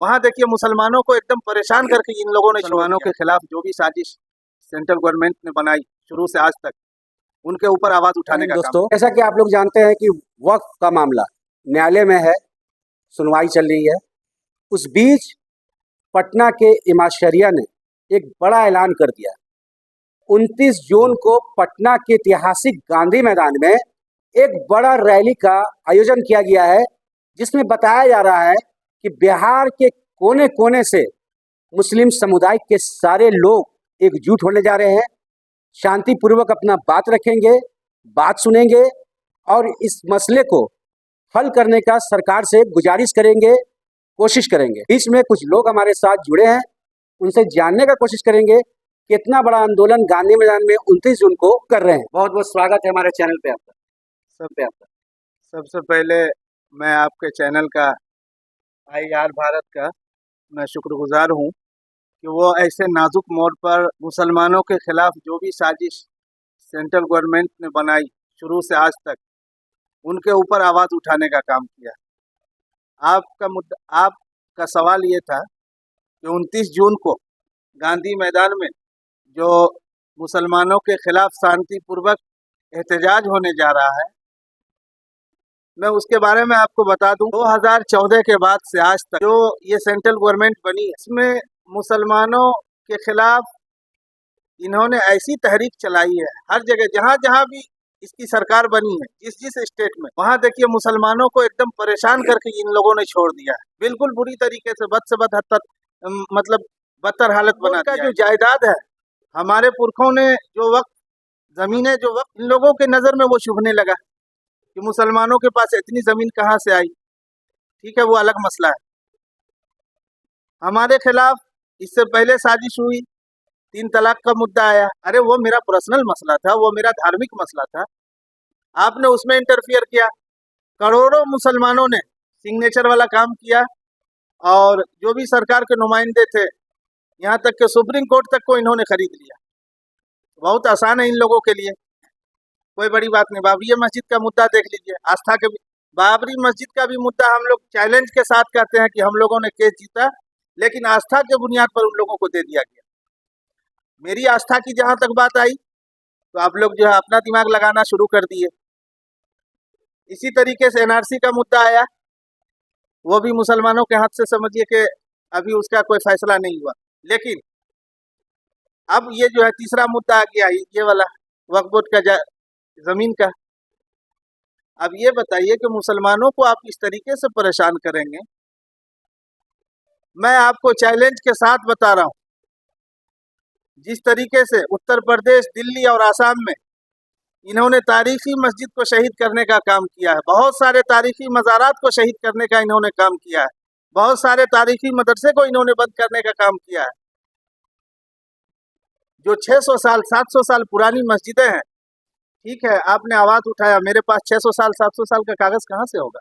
वहाँ देखिए मुसलमानों को एकदम परेशान करके इन लोगों ने मुसलमानों के खिलाफ जो भी साजिश सेंट्रल गवर्नमेंट ने बनाई शुरू से आज तक, उनके ऊपर आवाज उठाने का काम। दोस्तों, जैसा कि आप लोग जानते हैं कि वक्फ का मामला न्यायालय में है, सुनवाई चल रही है। उस बीच पटना के इमाम शरिया ने एक बड़ा ऐलान कर दिया। 29 जून को पटना के ऐतिहासिक गांधी मैदान में एक बड़ा रैली का आयोजन किया गया है, जिसमें बताया जा रहा है कि बिहार के कोने कोने से मुस्लिम समुदाय के सारे लोग एकजुट होने जा रहे हैं, शांतिपूर्वक अपना बात रखेंगे, बात सुनेंगे और इस मसले को हल करने का सरकार से गुजारिश करेंगे, कोशिश करेंगे। बीच में कुछ लोग हमारे साथ जुड़े हैं, उनसे जानने का कोशिश करेंगे कितना बड़ा आंदोलन गांधी मैदान में 29 जून को कर रहे हैं। बहुत बहुत स्वागत है हमारे चैनल पे आपका। सबसे पहले मैं आपके चैनल का IR भारत का मैं शुक्रगुजार हूँ कि वो ऐसे नाजुक मोड़ पर मुसलमानों के खिलाफ जो भी साजिश सेंट्रल गवर्नमेंट ने बनाई शुरू से आज तक, उनके ऊपर आवाज़ उठाने का काम किया। आपका सवाल ये था कि 29 जून को गांधी मैदान में जो मुसलमानों के खिलाफ शांतिपूर्वक एहतजाज होने जा रहा है, मैं उसके बारे में आपको बता दूं। 2014 के बाद से आज तक जो ये सेंट्रल गवर्नमेंट बनी है, इसमें मुसलमानों के खिलाफ इन्होंने ऐसी तहरीक चलाई है। हर जगह जहाँ जहाँ भी इसकी सरकार बनी है, जिस जिस स्टेट में, वहाँ देखिए मुसलमानों को एकदम परेशान करके इन लोगों ने छोड़ दिया है। बिल्कुल बुरी तरीके से बद से बद हद तक मतलब बदतर हालत बना दिया। जो जायदाद है, हमारे पुरखों ने जो वक्त जमीनें जो वक्त इन लोगों के नज़र में वो शुभने लगा कि मुसलमानों के पास इतनी ज़मीन कहाँ से आई। ठीक है, वो अलग मसला है। हमारे खिलाफ इससे पहले साजिश हुई, 3 तलाक का मुद्दा आया। अरे वो मेरा पर्सनल मसला था, वो मेरा धार्मिक मसला था, आपने उसमें इंटरफियर किया। करोड़ों मुसलमानों ने सिग्नेचर वाला काम किया और जो भी सरकार के नुमाइंदे थे, यहाँ तक कि सुप्रीम कोर्ट तक को इन्होंने खरीद लिया। बहुत आसान है इन लोगों के लिए, कोई बड़ी बात नहीं। बाबरी मस्जिद का मुद्दा देख लीजिए, आस्था के बाबरी मस्जिद का भी मुद्दा हम लोग चैलेंज के साथ कहते हैं कि हम लोगों ने केस जीता, लेकिन आस्था के बुनियाद पर उन लोगों को दे दिया गया। मेरी आस्था की जहाँ तक बात आई तो आप लोग जो है अपना दिमाग लगाना शुरू कर दिए। इसी तरीके से NRC का मुद्दा आया, वो भी मुसलमानों के हाथ से समझिए कि अभी उसका कोई फैसला नहीं हुआ। लेकिन अब ये जो है तीसरा मुद्दा आ गया, ये वाला वक्फ बोर्ड का ज़मीन का। अब ये बताइए कि मुसलमानों को आप इस तरीके से परेशान करेंगे। मैं आपको चैलेंज के साथ बता रहा हूँ, जिस तरीके से उत्तर प्रदेश, दिल्ली और आसाम में इन्होंने तारीखी मस्जिद को शहीद करने का काम किया है, बहुत सारे तारीखी मज़ारात को शहीद करने का इन्होंने काम किया है, बहुत सारे तारीखी मदरसे को इन्होंने बंद करने का काम किया है। जो 600 साल 700 साल पुरानी मस्जिदें हैं, ठीक है, आपने आवाज़ उठाया, मेरे पास 600 साल 700 साल का कागज़ कहाँ से होगा?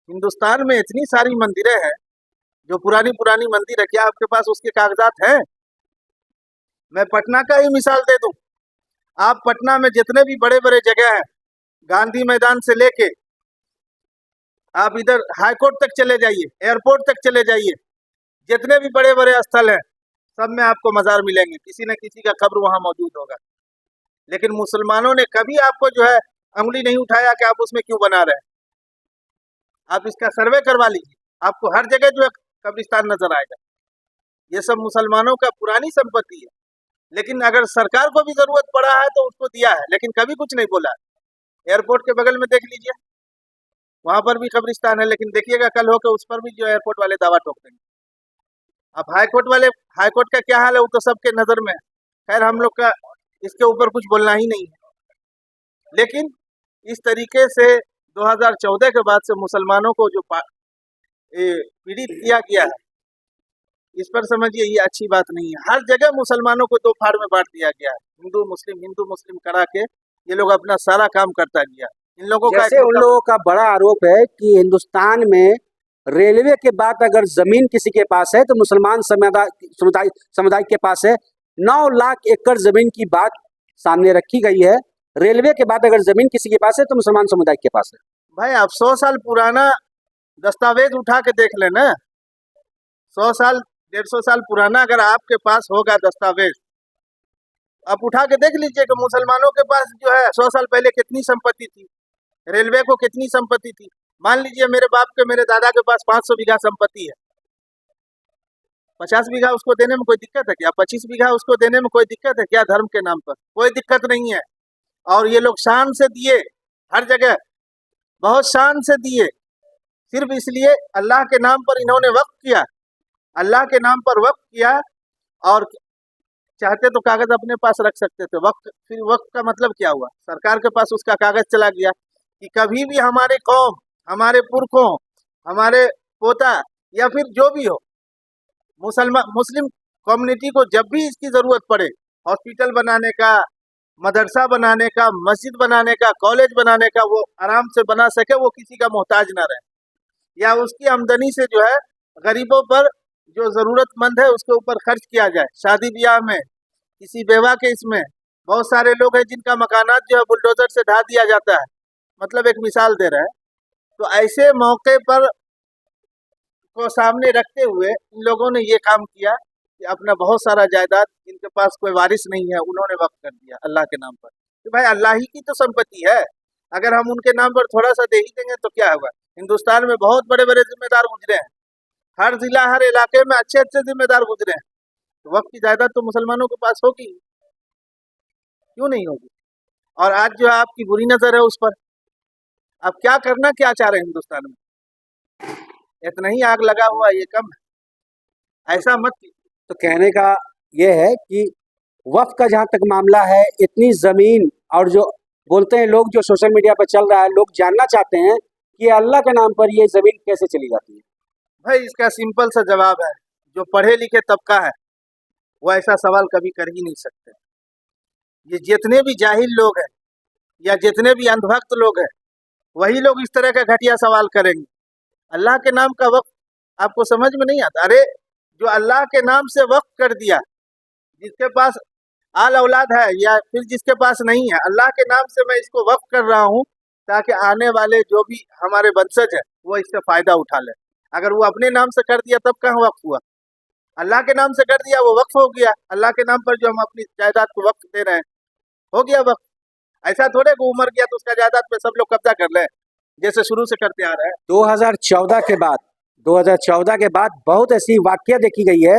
हिंदुस्तान में इतनी सारी मंदिरें हैं जो पुरानी पुरानी मंदिर है, क्या आपके पास उसके कागजात हैं? मैं पटना का ही मिसाल दे दूं। आप पटना में जितने भी बड़े बड़े जगह हैं, गांधी मैदान से लेके आप इधर हाई कोर्ट तक चले जाइए, एयरपोर्ट तक चले जाइए, जितने भी बड़े बड़े स्थल हैं, सब में आपको मज़ार मिलेंगे, किसी न किसी का कब्र वहाँ मौजूद होगा। लेकिन मुसलमानों ने कभी आपको जो है अंगुली नहीं उठाया कि आप उसमें क्यों बना रहे हैं। आप इसका सर्वे करवा लीजिए, आपको हर जगह जो है कब्रिस्तान नजर आएगा। ये सब मुसलमानों का पुरानी संपत्ति है, लेकिन अगर सरकार को भी जरूरत पड़ा है तो उसको दिया है, लेकिन कभी कुछ नहीं बोला। एयरपोर्ट के बगल में देख लीजिए, वहां पर भी कब्रिस्तान है, लेकिन देखिएगा कल होकर उस पर भी जो एयरपोर्ट वाले दावा ठोक देंगे। अब हाईकोर्ट का क्या हाल है, वो तो सबके नज़र में है। खैर, हम लोग का इसके ऊपर कुछ बोलना ही नहीं है। लेकिन इस तरीके से 2014 के बाद से मुसलमानों को जो पीड़ित किया गया है, इस पर समझिए ये अच्छी बात नहीं है। हर जगह मुसलमानों को 2 फाड़ में बांट दिया गया है, हिंदू मुस्लिम करा के ये लोग अपना सारा काम करता गया। इन लोगों का उन लोगों का बड़ा आरोप है कि हिंदुस्तान में रेलवे के बाद अगर जमीन किसी के पास है तो मुसलमान समुदाय के पास है। 9 लाख एकड़ जमीन की बात सामने रखी गई है। रेलवे के बाद अगर जमीन किसी के पास है तो मुसलमान समुदाय के पास है। भाई, अब 100 साल पुराना दस्तावेज उठा के देख लेना, 100 साल 150 साल पुराना अगर आपके पास होगा दस्तावेज, आप उठा के देख लीजिए कि मुसलमानों के पास जो है 100 साल पहले कितनी संपत्ति थी, रेलवे को कितनी संपत्ति थी। मान लीजिए मेरे बाप के, मेरे दादा के पास 500 बीघा संपत्ति है, 50 बीघा उसको देने में कोई दिक्कत है क्या? 25 बीघा उसको देने में कोई दिक्कत है क्या? धर्म के नाम पर कोई दिक्कत नहीं है। और ये लोग शान से दिए, हर जगह बहुत शान से दिए, सिर्फ इसलिए अल्लाह के नाम पर इन्होंने वक्फ किया, अल्लाह के नाम पर वक्फ किया। और चाहते तो कागज अपने पास रख सकते थे। वक्त, फिर वक्त का मतलब क्या हुआ? सरकार के पास उसका कागज चला गया कि कभी भी हमारे कौम, हमारे पुरखों, हमारे पोता या फिर जो भी हो, मुस्लिम कम्युनिटी को जब भी इसकी जरूरत पड़े, हॉस्पिटल बनाने का, मदरसा बनाने का, मस्जिद बनाने का, कॉलेज बनाने का, वो आराम से बना सके, वो किसी का मोहताज ना रहे, या उसकी आमदनी से जो है गरीबों पर, जो जरूरतमंद है उसके ऊपर खर्च किया जाए। शादी ब्याह में, किसी बेवा के इसमें बहुत सारे लोग हैं जिनका मकानात जो है बुलडोजर से ढा दिया जाता है, मतलब एक मिसाल दे रहे हैं। तो ऐसे मौके पर को सामने रखते हुए इन लोगों ने ये काम किया कि अपना बहुत सारा जायदाद, जिनके पास कोई वारिस नहीं है, उन्होंने वक्फ कर दिया अल्लाह के नाम पर। तो भाई अल्लाह ही की तो संपत्ति है, अगर हम उनके नाम पर थोड़ा सा दे ही देंगे तो क्या होगा? हिंदुस्तान में बहुत बड़े बड़े जिम्मेदार गुजरे हैं, हर जिला, हर इलाके में अच्छे अच्छे जिम्मेदार गुजरे हैं। तो वक्त की जायदाद तो मुसलमानों के पास होगी, क्यों नहीं होगी? और आज जो है आपकी बुरी नजर है उस पर। अब क्या करना क्या चाह रहे हैं हिंदुस्तान में? इतना ही आग लगा हुआ, ये कम है, ऐसा मत कीजिए। तो कहने का ये है कि वक्फ का जहाँ तक मामला है, इतनी ज़मीन, और जो बोलते हैं लोग, जो सोशल मीडिया पर चल रहा है, लोग जानना चाहते हैं कि अल्लाह के नाम पर ये ज़मीन कैसे चली जाती है। भाई इसका सिंपल सा जवाब है, जो पढ़े लिखे तबका है वो ऐसा सवाल कभी कर ही नहीं सकते। ये जितने भी जाहिल लोग हैं या जितने भी अंधभक्त लोग हैं, वही लोग इस तरह का घटिया सवाल करेंगे। अल्लाह के नाम का वक्फ आपको समझ में नहीं आता? अरे जो अल्लाह के नाम से वक्फ कर दिया, जिसके पास आल औलाद है या फिर जिसके पास नहीं है, अल्लाह के नाम से मैं इसको वक्फ कर रहा हूँ ताकि आने वाले जो भी हमारे वंशज है वो इससे फायदा उठा ले। अगर वो अपने नाम से कर दिया तब कहाँ वक्फ हुआ? अल्लाह के नाम से कर दिया, वो वक्फ हो गया। अल्लाह के नाम पर जो हम अपनी जायदाद को वक्फ दे रहे हैं, हो गया वक्फ। ऐसा थोड़े को उमर गया तो उसका जायदाद पे सब लोग कब्जा कर ले, जैसे शुरू से करते आ रहे हैं। 2014 के बाद 2014 के बाद बहुत ऐसी वाकया देखी गई है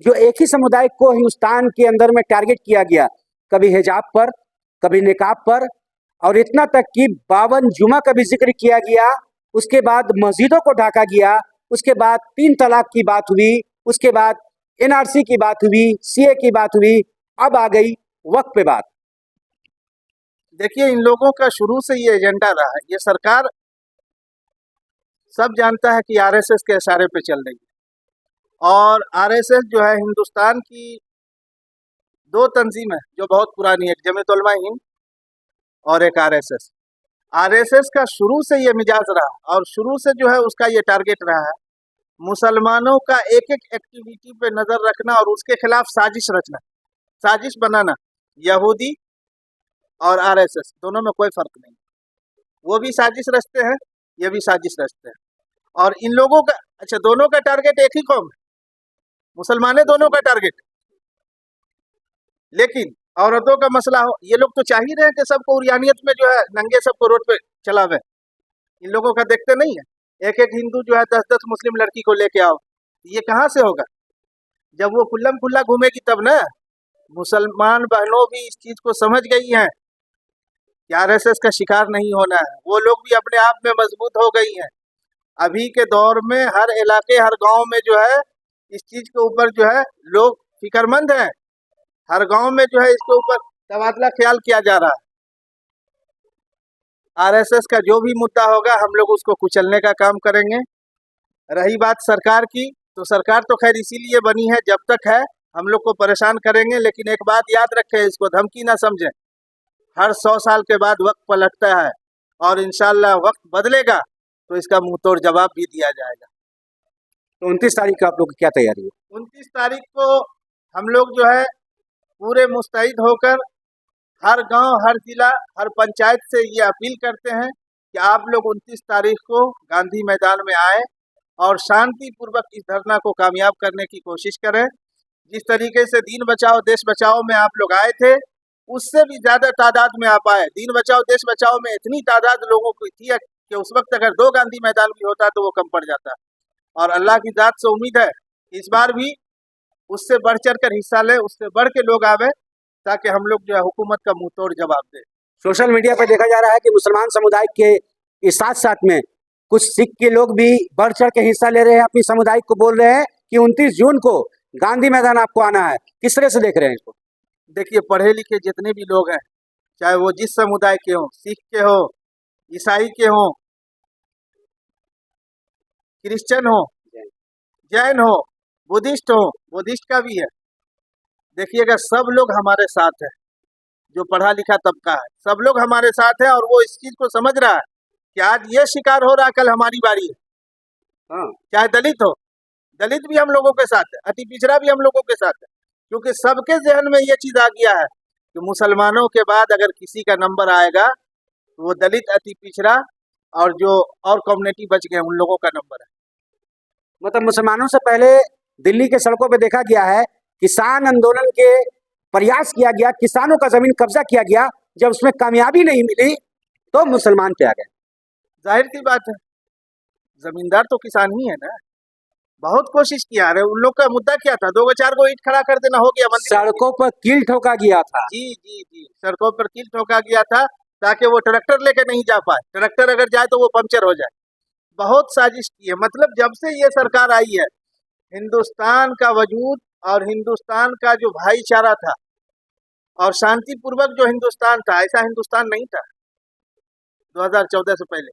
जो एक ही समुदाय को हिंदुस्तान के अंदर में टारगेट किया गया, कभी हिजाब पर, कभी निकाब पर, और इतना तक कि 52 जुमा का भी जिक्र किया गया। उसके बाद मस्जिदों को ढाका गया, उसके बाद 3 तलाक की बात हुई, उसके बाद एनआरसी की बात हुई, सीए की बात हुई, अब आ गई वक्फ पे बात। देखिए इन लोगों का शुरू से ये एजेंडा रहा है, ये सरकार सब जानता है कि आरएसएस के इशारे पे चल रही है। और आरएसएस जो है हिंदुस्तान की 2 तंजीम है जो बहुत पुरानी है, एक जमीयत उलमा हिंद और एक आरएसएस। आरएसएस का शुरू से ये मिजाज रहा और शुरू से जो है उसका ये टारगेट रहा है मुसलमानों का एक एक एक्टिविटी पे नजर रखना और उसके खिलाफ साजिश रचना, साजिश बनाना। यहूदी और आरएसएस दोनों में कोई फर्क नहीं, वो भी साजिश रचते हैं, ये भी साजिश रचते हैं। और इन लोगों का, अच्छा दोनों का टारगेट एक ही कौम है, मुसलमान है दोनों का टारगेट। लेकिन औरतों का मसला हो, ये लोग तो चाह ही रहे हैं कि सबको उरियानियत में जो है नंगे सबको रोड पे चलावे। इन लोगों का देखते नहीं है, एक एक हिंदू जो है 10-10 मुस्लिम लड़की को लेके आओ, ये कहाँ से होगा? जब वो खुल्लम खुल्ला घूमेगी तब ना। मुसलमान बहनों भी इस चीज को समझ गई हैं कि आरएसएस का शिकार नहीं होना है, वो लोग भी अपने आप में मजबूत हो गई हैं। अभी के दौर में हर इलाके, हर गांव में जो है इस चीज के ऊपर जो है लोग फिक्रमंद हैं, हर गांव में जो है इसके ऊपर तबादला ख्याल किया जा रहा है। आरएसएस का जो भी मुद्दा होगा हम लोग उसको कुचलने का काम करेंगे। रही बात सरकार की, तो सरकार तो खैर इसीलिए बनी है, जब तक है हम लोग को परेशान करेंगे। लेकिन एक बात याद रखें, इसको धमकी ना समझें। हर 100 साल के बाद वक्त पलटता है और इंशाल्लाह वक्त बदलेगा तो इसका मुंह तोड़ जवाब भी दिया जाएगा। तो 29 तारीख का आप लोग की क्या तैयारी है? 29 तारीख को हम लोग जो है पूरे मुस्तैद होकर हर गांव, हर जिला, हर पंचायत से ये अपील करते हैं कि आप लोग 29 तारीख को गांधी मैदान में आए और शांतिपूर्वक इस धरना को कामयाब करने की कोशिश करें। जिस तरीके से दीन बचाओ देश बचाओ में आप लोग आए थे, उससे भी ज्यादा तादाद में आप आए। दीन बचाओ देश बचाओ में इतनी तादाद लोगों की थी कि उस वक्त अगर 2 गांधी मैदान भी होता तो वो कम पड़ जाता। और अल्लाह की जात से उम्मीद है इस बार भी उससे बढ़ चढ़ कर हिस्सा ले, उससे बढ़ के लोग आवे, ताकि हम लोग जो है हुकूमत का मुंह तोड़ जवाब दे। सोशल मीडिया पर देखा जा रहा है कि मुसलमान समुदाय के साथ साथ में कुछ सिख के लोग भी बढ़ चढ़ के हिस्सा ले रहे हैं, अपनी समुदाय को बोल रहे हैं कि 29 जून को गांधी मैदान आपको आना है। किस तरह से देख रहे हैं इसको? देखिए, पढ़े लिखे जितने भी लोग हैं, चाहे वो जिस समुदाय के हों, सिख के हो, ईसाई के हों, क्रिश्चियन हो, जैन हो, बुद्धिस्ट हो, बुद्धिस्ट का भी है, देखिएगा सब लोग हमारे साथ है। जो पढ़ा लिखा तबका है सब लोग हमारे साथ है और वो इस चीज को समझ रहा है कि आज ये शिकार हो रहा है, कल हमारी बारी है। चाहे दलित हो, दलित भी हम लोगों के साथ है, अति पिछड़ा भी हम लोगों के साथ है, क्योंकि सबके जहन में ये चीज आ गया है कि मुसलमानों के बाद अगर किसी का नंबर आएगा तो वो दलित, अति पिछड़ा और जो और कम्युनिटी बच गए उन लोगों का नंबर है। मतलब मुसलमानों से पहले दिल्ली के सड़कों पे देखा गया है, किसान आंदोलन के प्रयास किया गया, किसानों का जमीन कब्जा किया गया, जब उसमें कामयाबी नहीं मिली तो मुसलमान पे आ गए। जाहिर सी बात है, जमींदार तो किसान ही है ना। बहुत कोशिश किया है, उन लोग का मुद्दा क्या था? 2-4 को ईंट खड़ा कर देना, हो गया मंदिर। सड़कों पर कील ठोका गया था। जी जी जी, सड़कों पर कील ठोका गया था ताकि वो ट्रैक्टर लेके नहीं जा पाए, ट्रैक्टर अगर जाए तो वो पंचर हो जाए। बहुत साजिश की है। मतलब जब से ये सरकार आई है, हिंदुस्तान का वजूद और हिंदुस्तान का जो भाईचारा था और शांतिपूर्वक जो हिंदुस्तान था, ऐसा हिंदुस्तान नहीं था 2014 से पहले।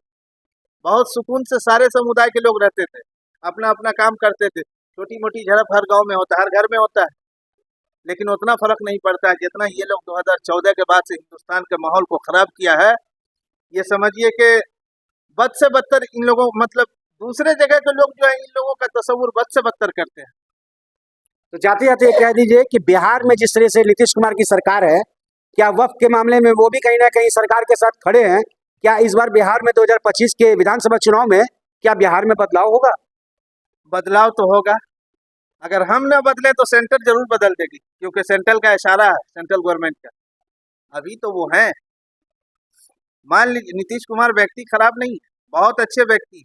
बहुत सुकून से सारे समुदाय के लोग रहते थे, अपना अपना काम करते थे। छोटी मोटी झड़प हर गांव में होता है, हर घर में होता है, लेकिन उतना फर्क नहीं पड़ता है जितना ये लोग 2014 के बाद से हिंदुस्तान के माहौल को खराब किया है। ये समझिए कि बद से बदतर इन लोगों, मतलब दूसरे जगह के लोग जो है इन लोगों का तस्वुर बद से बदतर करते हैं। तो जाते जाते कह दीजिए कि बिहार में जिस तरह से नीतीश कुमार की सरकार है, क्या वक्फ के मामले में वो भी कहीं ना कहीं सरकार के साथ खड़े हैं? क्या इस बार बिहार में 2025 के विधानसभा चुनाव में क्या बिहार में बदलाव होगा? बदलाव तो होगा। अगर हम न बदले तो सेंटर जरूर बदल देगी, क्योंकि सेंट्रल का इशारा है, सेंट्रल गवर्नमेंट का। अभी तो वो है, मान लीजिए नीतीश कुमार व्यक्ति खराब नहीं है, बहुत अच्छे व्यक्ति।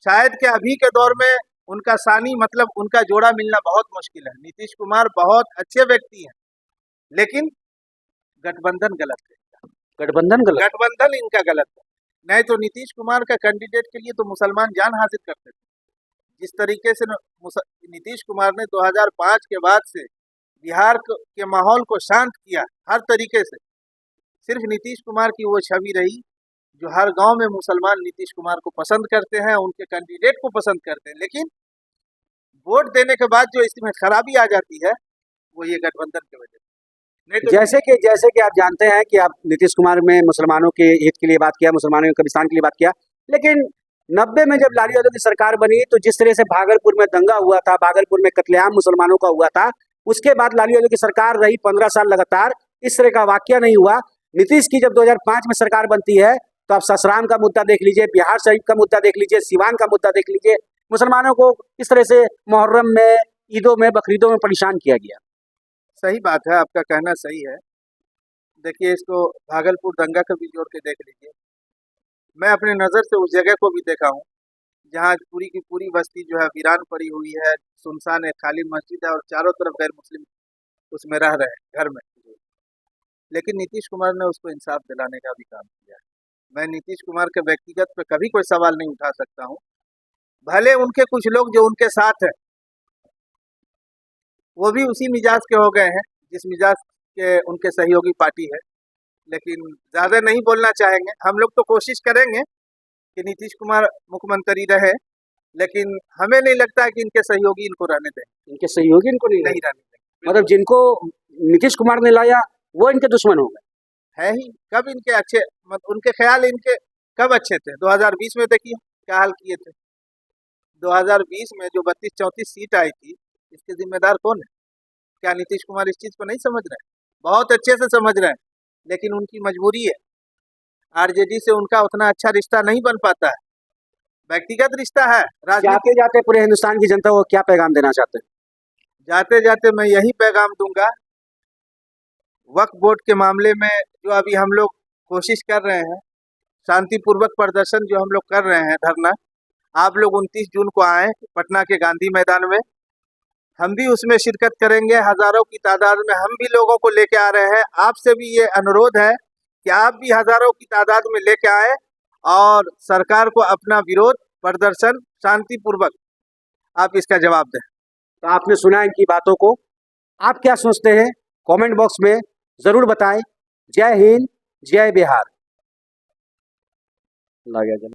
शायद के अभी के दौर में उनका सानी, मतलब उनका जोड़ा मिलना बहुत मुश्किल है। नीतीश कुमार बहुत अच्छे व्यक्ति हैं, लेकिन गठबंधन गलत है। गठबंधन इनका गलत है। नहीं तो नीतीश कुमार का कैंडिडेट के लिए तो मुसलमान जान हाजिर करते थे। जिस तरीके से नीतीश कुमार ने 2005 के बाद से बिहार के माहौल को शांत किया हर तरीके से, सिर्फ नीतीश कुमार की वो छवि रही जो हर गांव में मुसलमान नीतीश कुमार को पसंद करते हैं, उनके कैंडिडेट को पसंद करते हैं। लेकिन वोट देने के बाद जो इसमें खराबी आ जाती है वो ये गठबंधन की वजह से। नहीं तो जैसे कि आप जानते हैं कि आप नीतीश कुमार में मुसलमानों के हित के लिए बात किया, मुसलमानों के कब्रिस्तान के लिए बात किया, लेकिन 90 में जब लालू यादव की सरकार बनी तो जिस तरह से भागलपुर में दंगा हुआ था, भागलपुर में कत्लेआम मुसलमानों का हुआ था, उसके बाद लालू यादव की सरकार रही 15 साल लगातार, इस तरह का वाकया नहीं हुआ। नीतीश की जब 2005 में सरकार बनती है तो आप ससराम का मुद्दा देख लीजिए, बिहार शरीफ का मुद्दा देख लीजिए, सिवान का मुद्दा देख लीजिए, मुसलमानों को इस तरह से मुहर्रम में, ईदों में, बकरीदों में परेशान किया गया। सही बात है, आपका कहना सही है। देखिए, इसको भागलपुर दंगा का भी जोड़ के देख लीजिए। मैं अपने नज़र से उस जगह को भी देखा हूँ जहाँ पूरी की पूरी बस्ती जो है वीरान पड़ी हुई है, सुनसान है, खाली मस्जिद है और चारों तरफ गैर मुस्लिम उसमें रह रहे हैं घर में। लेकिन नीतीश कुमार ने उसको इंसाफ दिलाने का भी काम किया है। मैं नीतीश कुमार के व्यक्तिगत पे कभी कोई सवाल नहीं उठा सकता हूँ। भले उनके कुछ लोग जो उनके साथ हैं वो भी उसी मिजाज के हो गए हैं जिस मिजाज के उनके सहयोगी पार्टी है, लेकिन ज़्यादा नहीं बोलना चाहेंगे। हम लोग तो कोशिश करेंगे कि नीतीश कुमार मुख्यमंत्री रहे, लेकिन हमें नहीं लगता है कि इनके सहयोगी इनको रहने देंगे। इनके सहयोगी इनको नहीं रहने देंगे। मतलब जिनको नीतीश कुमार ने लाया वो इनके दुश्मन हो गए। है ही कब इनके अच्छे, मतलब उनके ख्याल इनके कब अच्छे थे? 2020 में देखिए क्या हाल किए थे। 2020 में जो 32-34 सीट आई थी, इसके जिम्मेदार कौन है? क्या नीतीश कुमार इस चीज़ को नहीं समझ रहे हैं? बहुत अच्छे से समझ रहे हैं, लेकिन उनकी मजबूरी है। आरजेडी से उनका उतना अच्छा रिश्ता नहीं बन पाता है, व्यक्तिगत रिश्ता है। राजनीति जाते जाते पूरे हिंदुस्तान की जनता को क्या पैगाम देना चाहते हैं? जाते जाते मैं यही पैगाम दूंगा, वक्फ बोर्ड के मामले में जो अभी हम लोग कोशिश कर रहे हैं, शांतिपूर्वक प्रदर्शन जो हम लोग कर रहे हैं, धरना, आप लोग 29 जून को आए पटना के गांधी मैदान में, हम भी उसमें शिरकत करेंगे। हजारों की तादाद में हम भी लोगों को लेके आ रहे हैं। आपसे भी ये अनुरोध है कि आप भी हजारों की तादाद में लेके आए और सरकार को अपना विरोध प्रदर्शन शांतिपूर्वक आप इसका जवाब दें। तो आपने सुना इनकी बातों को, आप क्या सोचते हैं कमेंट बॉक्स में जरूर बताएं। जय हिंद, जय बिहार।